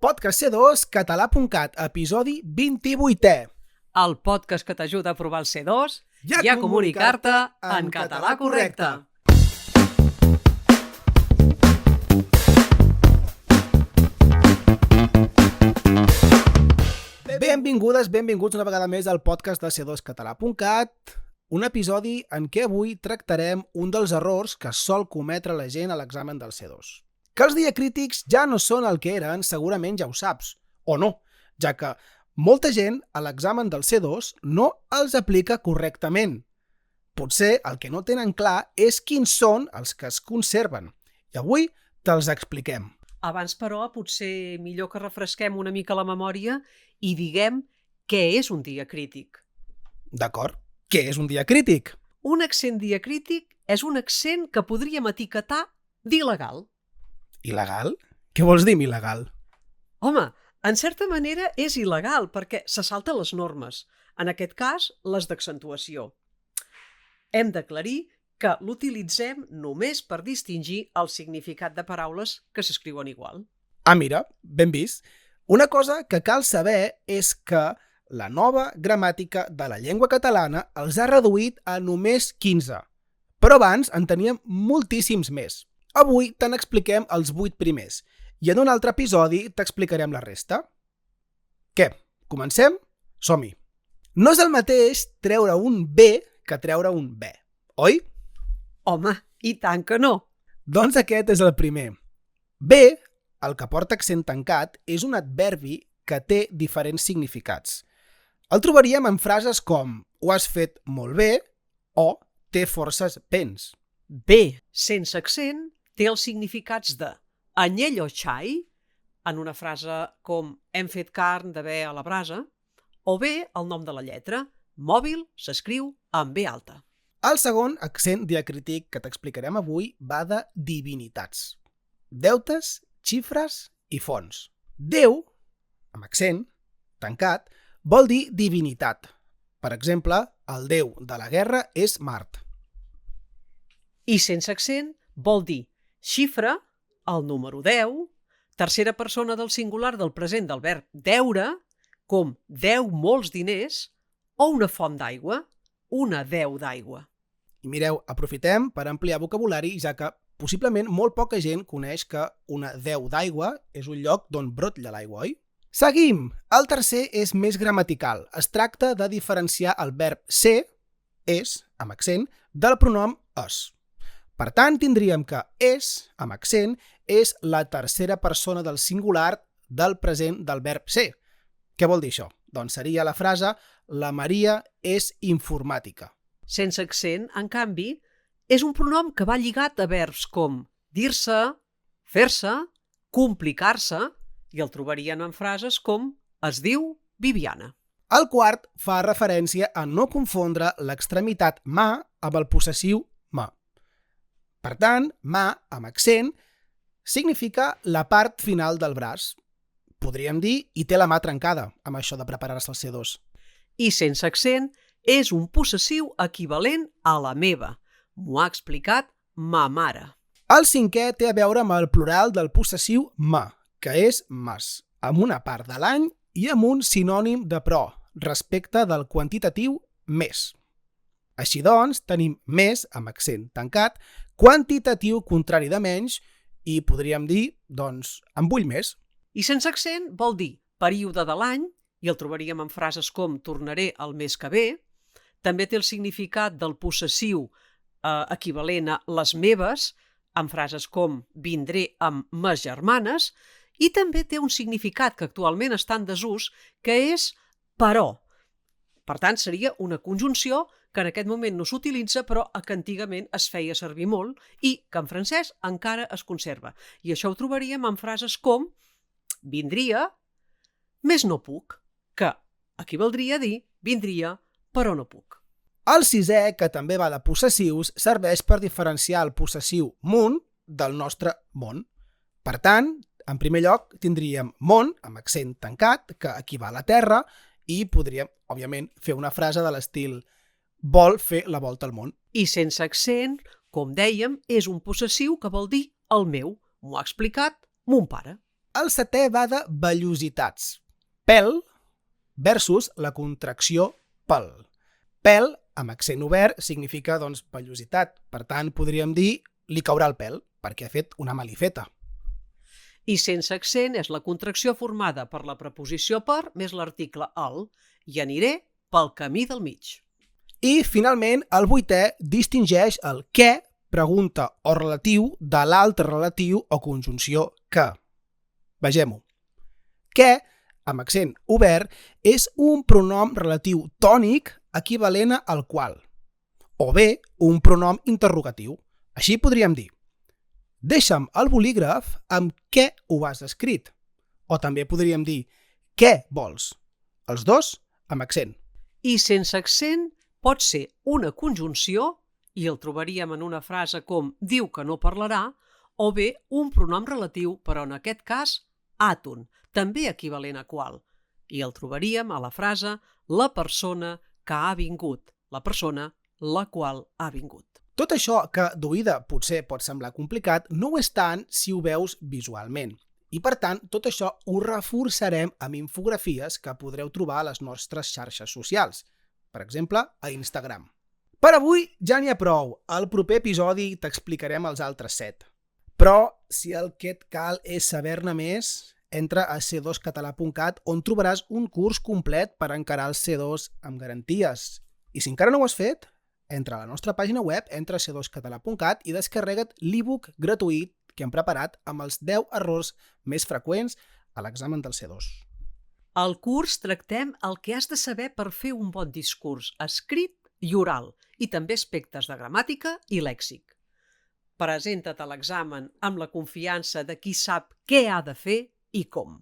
Podcast C2, català.cat, episodi 28è. El podcast que t'ajuda a provar el C2 i a comunicar-te en català correcte. Benvingudes, benvinguts una vegada més al podcast de C2 català.cat, un episodi en què avui tractarem un dels errors que sol cometre la gent a l'examen del C2. Que els diacrítics ja no són el que eren, segurament ja ho saps, o no, ja que molta gent a l'examen del C2 no els aplica correctament. Potser el que no tenen clar és quins són els que es conserven, i avui te'ls expliquem. Abans, però, potser millor que refresquem una mica la memòria i diguem què és un diacrític. D'acord? Què és un diacrític? Un accent diacrític és un accent que podríem etiquetar d'il·legal. Il·legal? Què vols dir amb il·legal? Home, en certa manera és il·legal perquè se salta les normes, en aquest cas les d'accentuació. Hem d'aclarir que l'utilitzem només per distingir el significat de paraules que s'escriuen igual. Ah, mira, ben vist. Una cosa que cal saber és que la nova gramàtica de la llengua catalana els ha reduït a només 15, però abans en teníem moltíssims més. Avui te'n expliquem els 8 primers i en un altre episodi t'explicarem la resta. Què? Comencem? Som-hi! No és el mateix treure un B que treure un B, oi? Home, i tant que no! Doncs aquest és el primer. B, el que porta accent tancat, és un adverbi que té diferents significats. El trobaríem en frases com ho has fet molt bé o té forces vents. B, sense accent, té els significats de anyell o xai, en una frase com hem fet carn de bé a la brasa, o bé el nom de la lletra, mòbil s'escriu amb B alta. El segon accent diacrític que t'explicarem avui va de divinitats. Deutes, xifres i fonts. Déu, amb accent tancat, vol dir divinitat. Per exemple, el déu de la guerra és Mart. I sense accent vol dir xifra, el número 10, tercera persona del singular del present del verb deure, com deu molts diners, o una font d'aigua, una deu d'aigua. I mireu, aprofitem per ampliar vocabulari, ja que possiblement molt poca gent coneix que una deu d'aigua és un lloc d'on brotlla l'aigua, oi? Seguim! El tercer és més gramatical. Es tracta de diferenciar el verb ser, és, amb accent, del pronom es. Per tant, tindríem que és, amb accent, és la tercera persona del singular del present del verb ser. Què vol dir això? Doncs seria la frase la Maria és informàtica. Sense accent, en canvi, és un pronom que va lligat a verbs com dir-se, fer-se, complicar-se, i el trobarien en frases com es diu Viviana. El quart fa referència a no confondre l'extremitat ma amb el possessiu ma. Per tant, mà, amb accent, significa la part final del braç. Podríem dir, i té la mà trencada, amb això de preparar-se al C2. I sense accent, és un possessiu equivalent a la meva. M'ho ha explicat ma mare. El cinquè té a veure amb el plural del possessiu ma, que és mas, amb una part de l'any i amb un sinònim de pro, respecte del quantitatiu més. Així doncs, tenim més, amb accent tancat, quantitatiu contrari de menys i podríem dir, doncs, en vull més. I sense accent vol dir període de l'any, i el trobaríem en frases com tornaré el mes que ve. També té el significat del possessiu equivalent a les meves, en frases com vindré amb mes germanes, i també té un significat que actualment està en desús, que és però. Per tant, seria una conjunció que en aquest moment no s'utilitza, però que antigament es feia servir molt i que en francès encara es conserva. I això ho trobaríem en frases com vindria, més no puc, que equivaldria a dir vindria, però no puc. El sisè, que també va de possessius, serveix per diferenciar el possessiu mon del nostre món. Per tant, en primer lloc, tindríem món, amb accent tancat, que equival a terra, i podríem, òbviament, fer una frase de l'estil vol fer la volta al món. I sense accent, com dèiem, és un possessiu que vol dir el meu. M'ho ha explicat mon pare. El 7è va de vellositats. Pèl versus la contracció pel. Pèl, amb accent obert, significa, doncs, vellositat. Per tant, podríem dir li caurà el pèl, perquè ha fet una malifeta. I sense accent és la contracció formada per la preposició per més l'article el, i aniré pel camí del mig. I, finalment, el 8è distingeix el què, pregunta o relatiu, de l'altre relatiu o conjunció que. Vegem-ho. Què, amb accent obert, és un pronom relatiu tònic equivalent al qual, o bé un pronom interrogatiu. Així podríem dir: deixa'm el bolígraf amb què ho has escrit. O també podríem dir: què vols? Els dos amb accent. I sense accent pot ser una conjunció, i el trobaríem en una frase com diu que no parlarà, o bé un pronom relatiu, però en aquest cas àton, també equivalent a qual. I el trobaríem a la frase la persona que ha vingut, la persona la qual ha vingut. Tot això que d'oïda potser pot semblar complicat no ho és tant si ho veus visualment. I per tant, tot això ho reforçarem amb infografies que podreu trobar a les nostres xarxes socials. Per exemple, a Instagram. Per avui ja n'hi ha prou. Al proper episodi t'explicarem els altres 7. Però, si el que et cal és saber-ne més, entra a c2català.cat on trobaràs un curs complet per encarar el C2 amb garanties. I si encara no ho has fet, entra a la nostra pàgina web, entra a c2català.cat i descarrega't l'e-book gratuït que hem preparat amb els 10 errors més freqüents a l'examen del C2. Al curs tractem el que has de saber per fer un bon discurs escrit i oral, i també aspectes de gramàtica i lèxic. Presenta't a l'examen amb la confiança de qui sap què ha de fer i com.